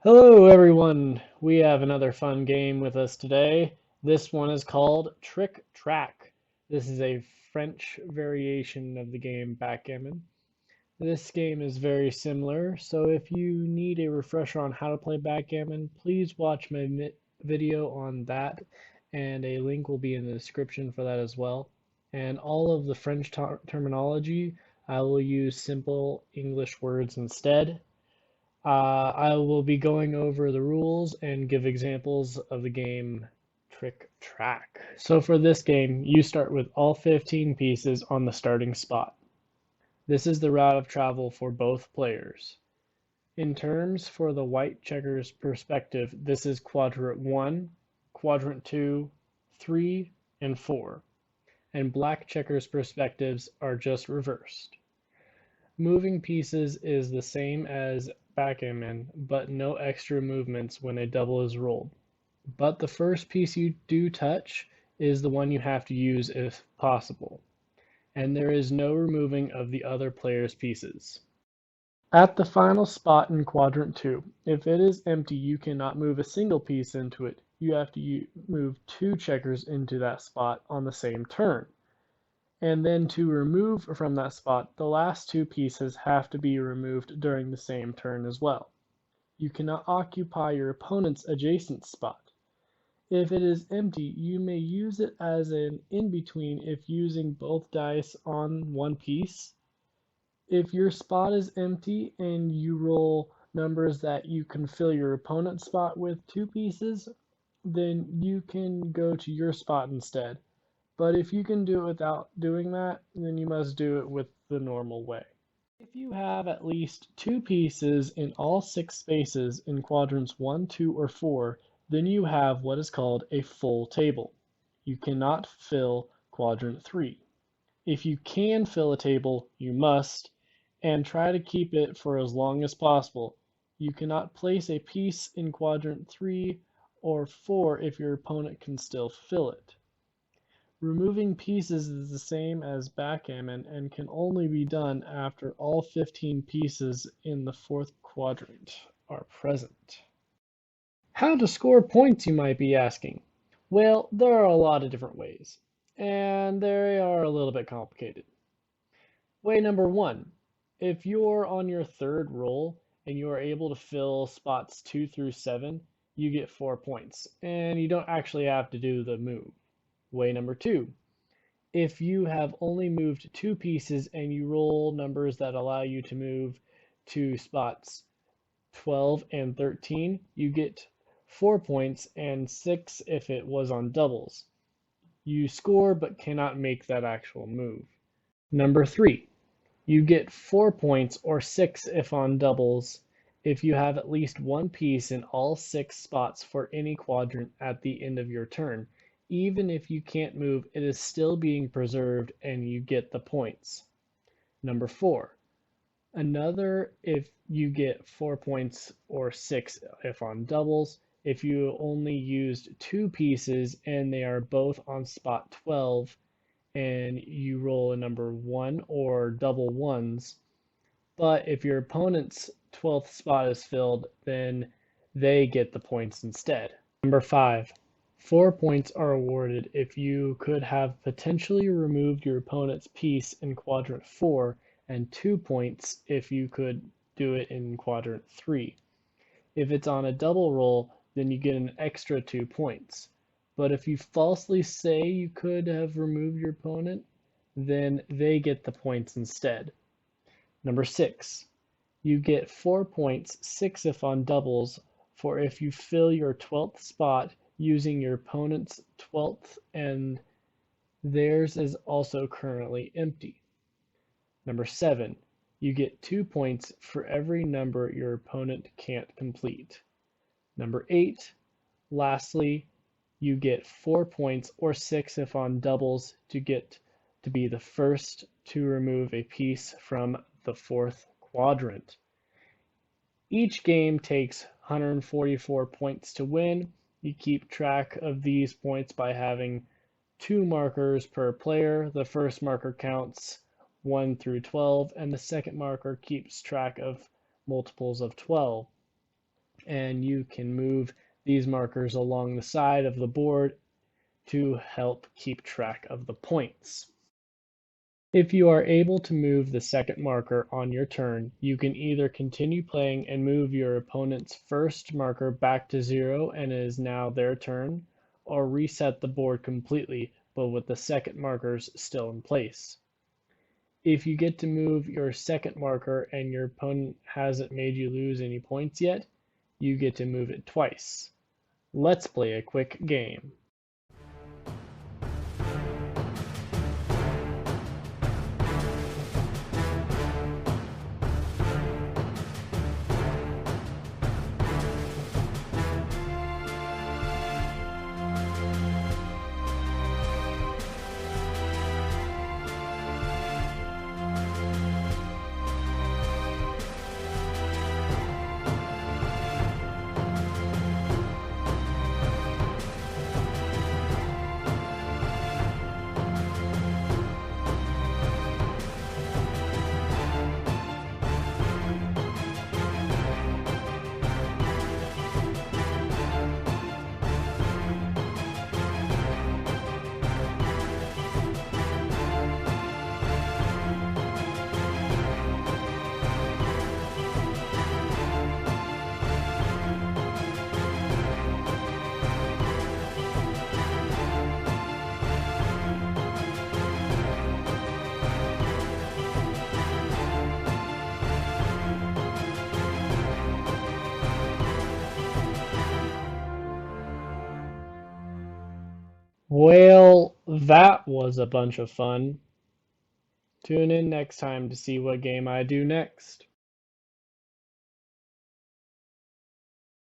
Hello everyone! We have another fun game with us today. This one is called Tric-Trac. This is a French variation of the game backgammon. This game is very similar, so if you need a refresher on how to play backgammon, please watch my video on that, and a link will be in the description for that as well. And all of the French terminology, I will use simple English words instead. I will be going over the rules and give examples of the game Tric-Trac. So for this game, you start with all 15 pieces on the starting spot. This is the route of travel for both players. In terms for the white checkers perspective, this is quadrant 1, quadrant 2, 3, and 4. And black checkers perspectives are just reversed. Moving pieces is the same as backgammon, but no extra movements when a double is rolled. But the first piece you do touch is the one you have to use if possible, and there is no removing of the other player's pieces. At the final spot in quadrant 2, if it is empty, you cannot move a single piece into it. You have to move 2 checkers into that spot on the same turn. And then to remove from that spot, the last 2 pieces have to be removed during the same turn as well. You cannot occupy your opponent's adjacent spot. If it is empty, you may use it as an in-between if using both dice on one piece. If your spot is empty and you roll numbers that you can fill your opponent's spot with 2 pieces, then you can go to your spot instead. But if you can do it without doing that, then you must do it with the normal way. If you have at least 2 pieces in all 6 spaces in quadrants 1, 2, or 4, then you have what is called a full table. You cannot fill quadrant 3. If you can fill a table, you must, and try to keep it for as long as possible. You cannot place a piece in quadrant 3 or 4 if your opponent can still fill it. Removing pieces is the same as backgammon and can only be done after all 15 pieces in the fourth quadrant are present. How to score points, you might be asking? Well, there are a lot of different ways, and they are a little bit complicated. Way number 1, if you're on your third roll and you are able to fill spots 2 through 7, you get 4 points, and you don't actually have to do the move. Way number 2, if you have only moved 2 pieces and you roll numbers that allow you to move to spots 12 and 13, you get 4 points and 6 if it was on doubles. You score but cannot make that actual move. Number 3, you get 4 points or 6 if on doubles if you have at least 1 piece in all 6 spots for any quadrant at the end of your turn. Even if you can't move, it is still being preserved and you get the points. Number 4, another if you get 4 points or 6 if on doubles, if you only used 2 pieces and they are both on spot 12 and you roll a number 1 or double ones, but if your opponent's 12th spot is filled, then they get the points instead. Number 5, 4 points are awarded if you could have potentially removed your opponent's piece in quadrant 4, and 2 points if you could do it in quadrant 3. If it's on a double roll, then you get an extra 2 points. But if you falsely say you could have removed your opponent, then they get the points instead. Number 6, you get 4 points, 6 if on doubles, for if you fill your 12th spot using your opponent's 12th and theirs is also currently empty. Number 7, you get 2 points for every number your opponent can't complete. Number 8, lastly, you get 4 points or 6 if on doubles to get to be the first to remove a piece from the fourth quadrant. Each game takes 144 points to win. You keep track of these points by having 2 markers per player. The first marker counts 1 through 12, and the second marker keeps track of multiples of 12. and you can move these markers along the side of the board to help keep track of the points. If you are able to move the second marker on your turn, you can either continue playing and move your opponent's first marker back to 0 and it is now their turn, or reset the board completely but with the second markers still in place. If you get to move your second marker and your opponent hasn't made you lose any points yet, you get to move it twice. Let's play a quick game. Well, that was a bunch of fun. Tune in next time to see what game I do next.